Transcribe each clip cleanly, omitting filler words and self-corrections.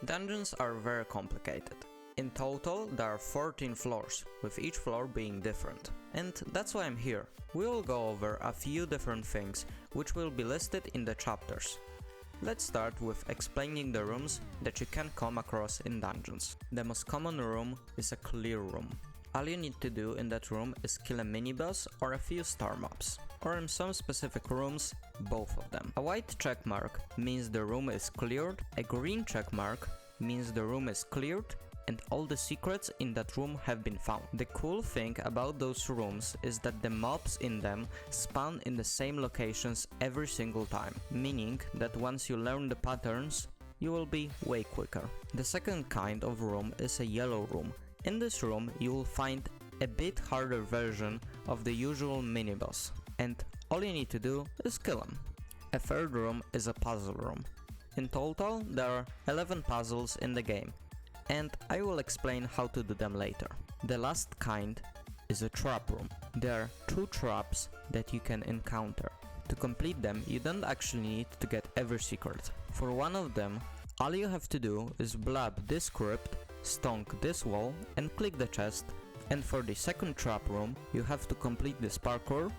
Dungeons are very complicated. In total, there are 14 floors, with each floor being different. And that's why I'm here. We will go over a few different things, which will be listed in the chapters. Let's start with explaining the rooms that you can come across in dungeons. The most common room is a clear room. All you need to do in that room is kill a mini-boss or a few star mobs. Or in some specific rooms, both of them. A white check mark means the room is cleared, a green check mark means the room is cleared, and all the secrets in that room have been found. The cool thing about those rooms is that the mobs in them spawn in the same locations every single time, meaning that once you learn the patterns, you will be way quicker. The second kind of room is a yellow room. In this room, you will find a bit harder version of the usual mini-boss, and all you need to do is kill him. A third room is a puzzle room. In total, there are 11 puzzles in the game, and I will explain how to do them later. The last kind is a trap room. There are 2 traps that you can encounter. To complete them, you don't actually need to get every secret. For one of them, all you have to do is blab this crypt, stonk this wall, and click the chest. And for the second trap room, you have to complete this parkour,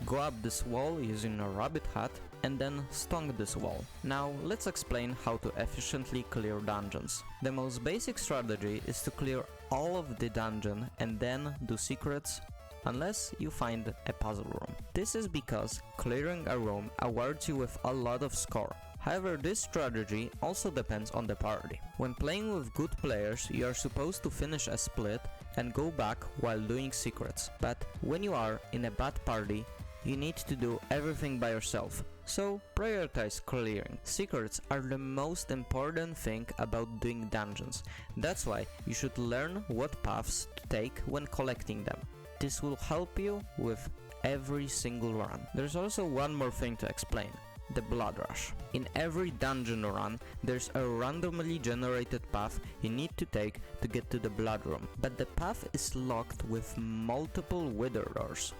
go up this wall using a rabbit hat, and then stonk this wall. Now let's explain how to efficiently clear dungeons. The most basic strategy is to clear all of the dungeon and then do secrets, unless you find a puzzle room. This is because clearing a room awards you with a lot of score. However, this strategy also depends on the party. When playing with good players, you are supposed to finish a split and go back while doing secrets. But when you are in a bad party, you need to do everything by yourself, so prioritize clearing. Secrets are the most important thing about doing dungeons. That's why you should learn what paths to take when collecting them. This will help you with every single run. There's also one more thing to explain: the blood rush. In every dungeon run, there's a randomly generated path you need to take to get to the blood room, but the path is locked with multiple wither doors.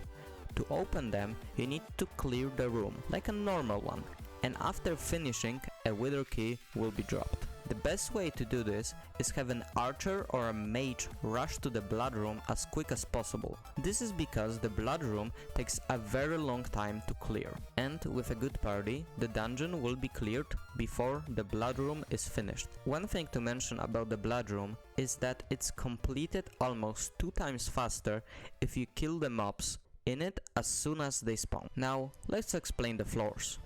To open them, you need to clear the room, like a normal one, and after finishing, a wither key will be dropped. The best way to do this is have an archer or a mage rush to the blood room as quick as possible. This is because the blood room takes a very long time to clear, and with a good party, the dungeon will be cleared before the blood room is finished. One thing to mention about the blood room is that it's completed almost 2 times faster if you kill the mobs in it as soon as they spawn. Now let's explain the floors.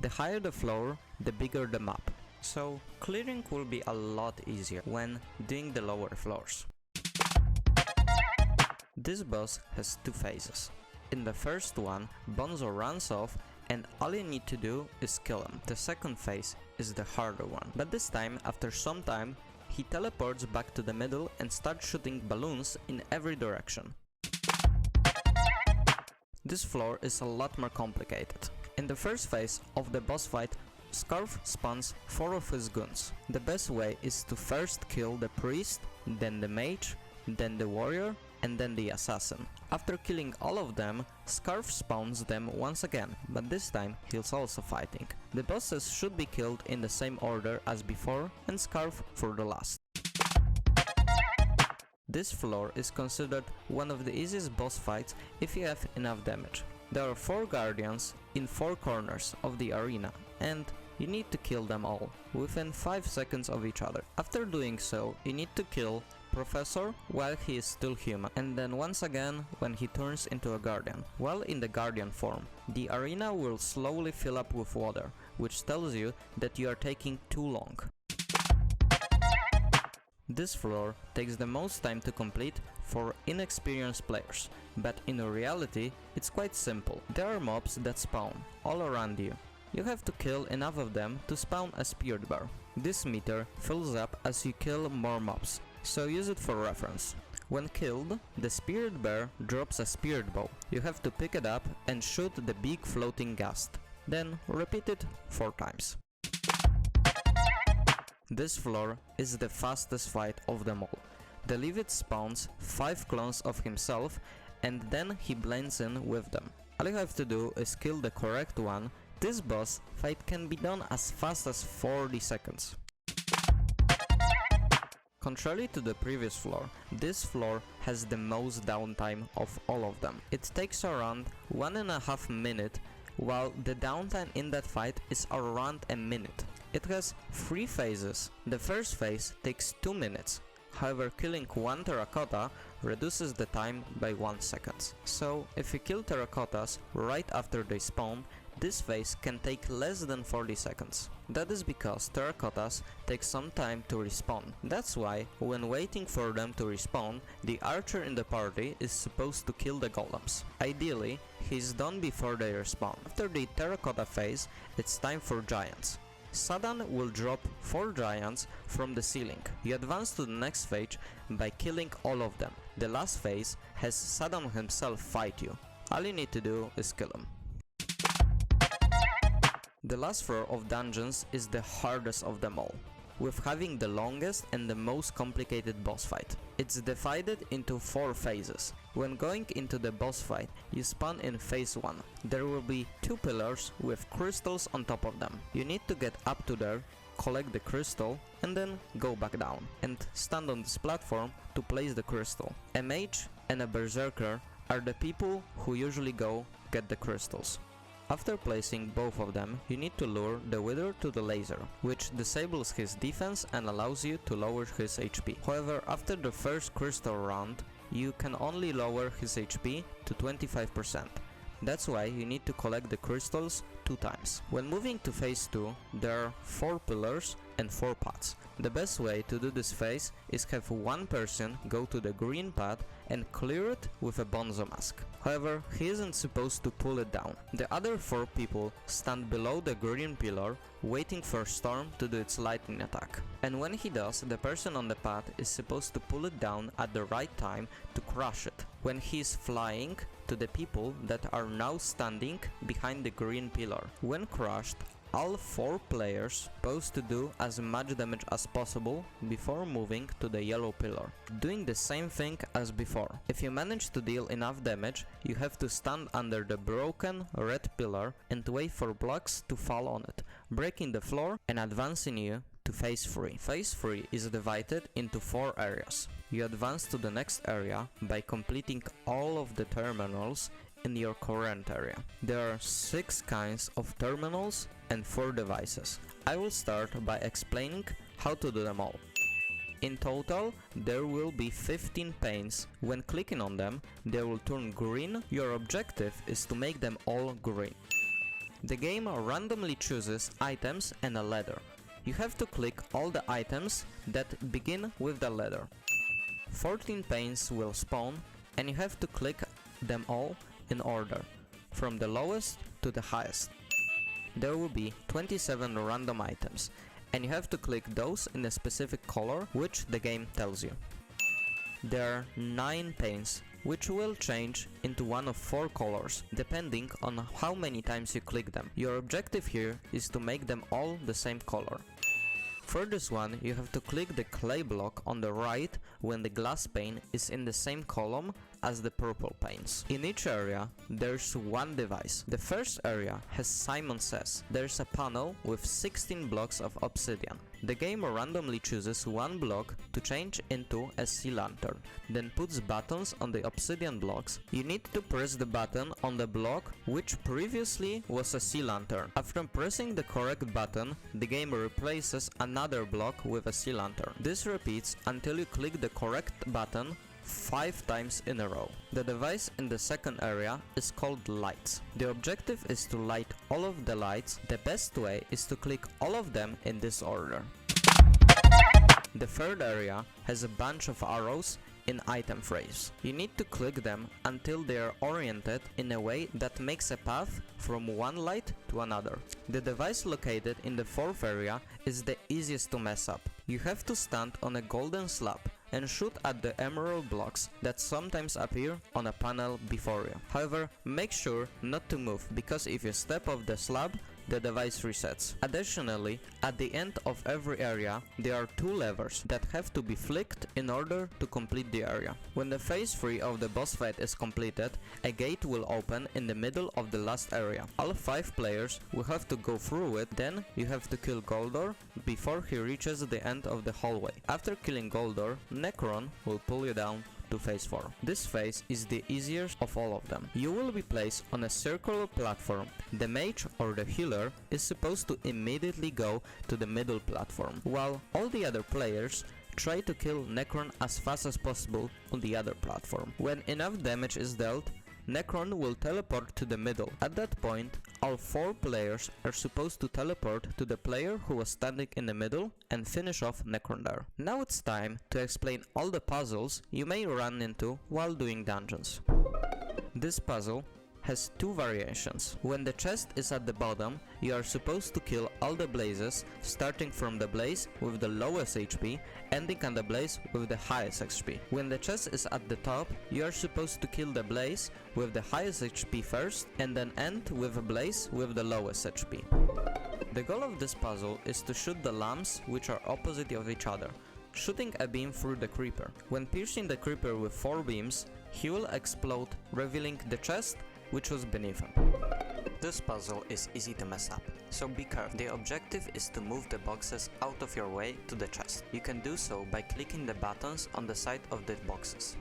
The higher the floor, the bigger the map. So clearing will be a lot easier when doing the lower floors. This boss has 2 phases. In the first one, Bonzo runs off and all you need to do is kill him. The second phase is the harder one, but this time, after some time, he teleports back to the middle and starts shooting balloons in every direction. This floor is a lot more complicated. In the first phase of the boss fight, Scarf spawns 4 of his goons. The best way is to first kill the priest, then the mage, then the warrior, and then the assassin. After killing all of them, Scarf spawns them once again, but this time he's also fighting. The bosses should be killed in the same order as before, and Scarf for the last. This floor is considered one of the easiest boss fights if you have enough damage. There are 4 guardians in 4 corners of the arena, and you need to kill them all, within 5 seconds of each other. After doing so, you need to kill Professor while he is still human, and then once again when he turns into a guardian. While in the guardian form, the arena will slowly fill up with water, which tells you that you are taking too long. This floor takes the most time to complete for inexperienced players, but in reality it's quite simple. There are mobs that spawn all around you. You have to kill enough of them to spawn a spirit bar. This meter fills up as you kill more mobs, so use it for reference. When killed, the spirit bear drops a spirit bow. You have to pick it up and shoot the big floating ghast. Then repeat it 4 times. This floor is the fastest fight of them all. The Levit spawns 5 clones of himself and then he blends in with them. All you have to do is kill the correct one. This boss fight can be done as fast as 40 seconds. Contrary to the previous floor, this floor has the most downtime of all of them. It takes around 1.5 minutes, while the downtime in that fight is around a minute. It has 3 phases. The first phase takes 2 minutes. However, killing one terracotta reduces the time by 1 second. So, if you kill terracottas right after they spawn, this phase can take less than 40 seconds. That is because terracottas take some time to respawn. That's why, when waiting for them to respawn, the archer in the party is supposed to kill the golems. Ideally, he's done before they respawn. After the terracotta phase, it's time for giants. Sadan will drop 4 giants from the ceiling. You advance to the next phase by killing all of them. The last phase has Sadan himself fight you. All you need to do is kill him. The last floor of dungeons is the hardest of them all, with having the longest and the most complicated boss fight. It's divided into 4 phases. When going into the boss fight, you spawn in phase 1. There will be 2 pillars with crystals on top of them. You need to get up to there, collect the crystal, and then go back down, and stand on this platform to place the crystal. A mage and a berserker are the people who usually go get the crystals. After placing both of them, you need to lure the Wither to the laser, which disables his defense and allows you to lower his HP. However, after the first crystal round, you can only lower his HP to 25%. That's why you need to collect the crystals 2 times. When moving to phase 2, there are 4 pillars and 4 paths. The best way to do this phase is have one person go to the green path and clear it with a bonzo mask. However, he isn't supposed to pull it down. The other 4 people stand below the green pillar waiting for Storm to do its lightning attack. And when he does, the person on the path is supposed to pull it down at the right time to crush it. When he is flying to the people that are now standing behind the green pillar. When crushed, all 4 players supposed to do as much damage as possible before moving to the yellow pillar, doing the same thing as before. If you manage to deal enough damage, you have to stand under the broken red pillar and wait for blocks to fall on it, breaking the floor and advancing you to phase 3. Phase 3 is divided into 4 areas. You advance to the next area by completing all of the terminals in your current area. There are 6 kinds of terminals and 4 devices. I will start by explaining how to do them all. In total, there will be 15 panes. When clicking on them, they will turn green. Your objective is to make them all green. The game randomly chooses items and a ladder. You have to click all the items that begin with the ladder. 14 panes will spawn and you have to click them all in order, from the lowest to the highest. There will be 27 random items, and you have to click those in a specific color, which the game tells you. There are 9 panes, which will change into one of 4 colors, depending on how many times you click them. Your objective here is to make them all the same color. For this one, you have to click the clay block on the right when the glass pane is in the same column as the purple panes. In each area, there's one device. The first area has Simon Says. There's a panel with 16 blocks of obsidian. The game randomly chooses one block to change into a sea lantern, then puts buttons on the obsidian blocks. You need to press the button on the block which previously was a sea lantern. After pressing the correct button, the game replaces another block with a sea lantern. This repeats until you click the correct button 5 times in a row. The device in the second area is called lights. The objective is to light all of the lights. The best way is to click all of them in this order. The third area has a bunch of arrows in item frames. You need to click them until they are oriented in a way that makes a path from one light to another. The device located in the fourth area is the easiest to mess up. You have to stand on a golden slab and shoot at the emerald blocks that sometimes appear on a panel before you. However, make sure not to move, because if you step off the slab, the device resets. Additionally, at the end of every area, there are two levers that have to be flicked in order to complete the area. When the phase 3 of the boss fight is completed, a gate will open in the middle of the last area. All 5 players will have to go through it, then you have to kill Goldor before he reaches the end of the hallway. After killing Goldor, Necron will pull you down to phase 4. This phase is the easiest of all of them. You will be placed on a circular platform. The mage or the healer is supposed to immediately go to the middle platform, while all the other players try to kill Necron as fast as possible on the other platform. When enough damage is dealt, Necron will teleport to the middle. At that point, all 4 players are supposed to teleport to the player who was standing in the middle and finish off Necron there. Now it's time to explain all the puzzles you may run into while doing dungeons. This puzzle has 2 variations. When the chest is at the bottom, you are supposed to kill all the blazes, starting from the blaze with the lowest HP, ending on the blaze with the highest HP. When the chest is at the top, you are supposed to kill the blaze with the highest HP first, and then end with a blaze with the lowest HP. The goal of this puzzle is to shoot the lamps which are opposite of each other, shooting a beam through the creeper. When piercing the creeper with 4 beams, he will explode, revealing the chest which was beneath him. This puzzle is easy to mess up, so be careful. The objective is to move the boxes out of your way to the chest. You can do so by clicking the buttons on the side of the boxes.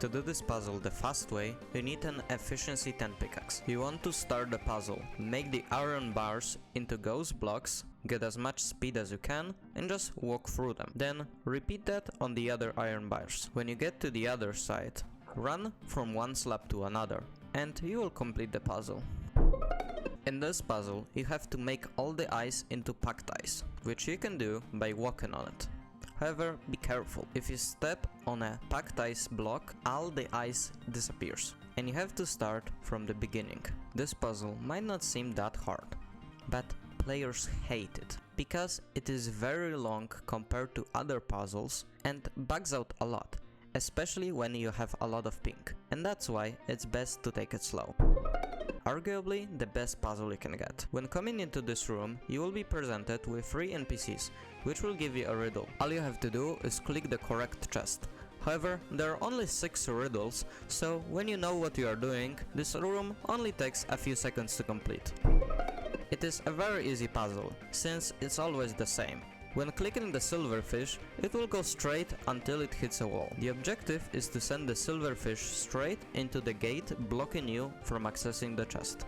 To do this puzzle the fast way, you need an efficiency 10 pickaxe. You want to start the puzzle, make the iron bars into ghost blocks, get as much speed as you can, and just walk through them. Then repeat that on the other iron bars. When you get to the other side, run from one slab to another, and you will complete the puzzle. In this puzzle, you have to make all the ice into packed ice, which you can do by walking on it. However, be careful. If you step on a packed ice block, all the ice disappears, and you have to start from the beginning. This puzzle might not seem that hard, but players hate it, because it is very long compared to other puzzles and bugs out a lot, especially when you have a lot of ping, and that's why it's best to take it slow. Arguably the best puzzle you can get. When coming into this room, you will be presented with 3 NPCs, which will give you a riddle. All you have to do is click the correct chest. However, there are only 6 riddles, so when you know what you are doing, this room only takes a few seconds to complete. It is a very easy puzzle, since it's always the same. When clicking the silverfish, it will go straight until it hits a wall. The objective is to send the silverfish straight into the gate, blocking you from accessing the chest.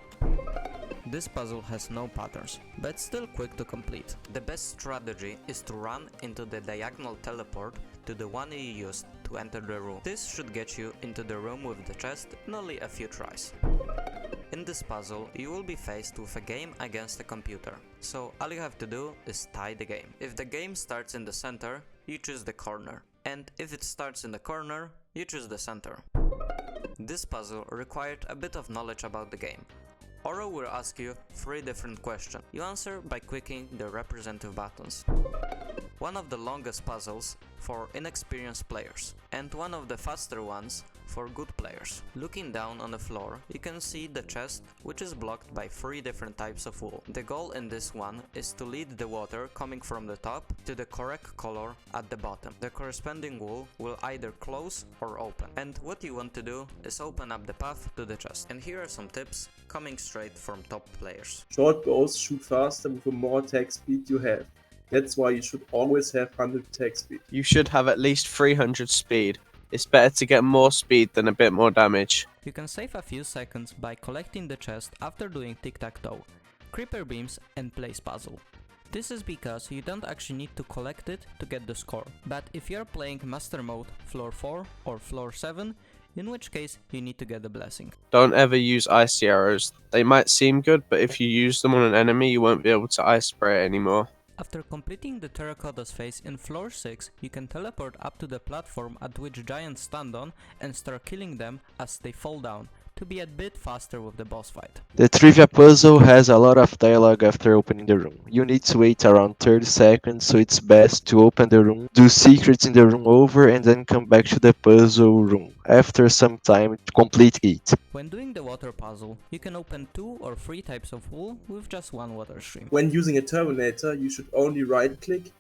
This puzzle has no patterns, but still quick to complete. The best strategy is to run into the diagonal teleport to the one you used to enter the room. This should get you into the room with the chest in only a few tries. In this puzzle, you will be faced with a game against a computer, so all you have to do is tie the game. If the game starts in the center, you choose the corner, and if it starts in the corner, you choose the center. This puzzle required a bit of knowledge about the game. Oro will ask you 3 different questions. You answer by clicking the representative buttons. One of the longest puzzles for inexperienced players, and one of the faster ones for good players. Looking down on the floor, you can see the chest, which is blocked by 3 different types of wool. The goal in this one is to lead the water coming from the top to the correct color at the bottom. The corresponding wool will either close or open. And what you want to do is open up the path to the chest. And here are some tips coming straight from top players. Short bows shoot faster with the more attack speed you have. That's why you should always have 100 attack speed. You should have at least 300 speed. It's better to get more speed than a bit more damage. You can save a few seconds by collecting the chest after doing tic-tac-toe, creeper beams and place puzzle. This is because you don't actually need to collect it to get the score. But if you're playing master mode floor 4 or floor 7, in which case you need to get the blessing. Don't ever use icy arrows. They might seem good, but if you use them on an enemy, you won't be able to ice spray it anymore. After completing the terracotta's phase in floor 6, you can teleport up to the platform at which giants stand on and start killing them as they fall down, to be a bit faster with the boss fight. The trivia puzzle has a lot of dialogue after opening the room. You need to wait around 30 seconds, so it's best to open the room, do secrets in the room over, and then come back to the puzzle room after some time to complete it. When doing the water puzzle, you can open 2 or 3 types of wool with just one water stream. When using a Terminator, you should only right click.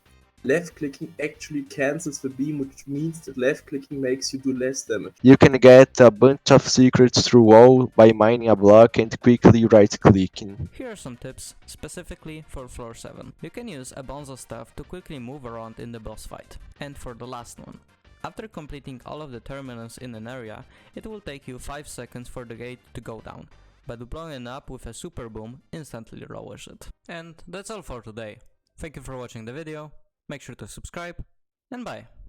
Left clicking actually cancels the beam, which means that left clicking makes you do less damage. You can get a bunch of secrets through wall by mining a block and quickly right clicking. Here are some tips specifically for floor 7. You can use a bonzo staff to quickly move around in the boss fight. And for the last one, after completing all of the terminals in an area, it will take you 5 seconds for the gate to go down, but blowing up with a super boom instantly lowers it. And that's all for today. Thank you for watching the video, make sure to subscribe, and bye!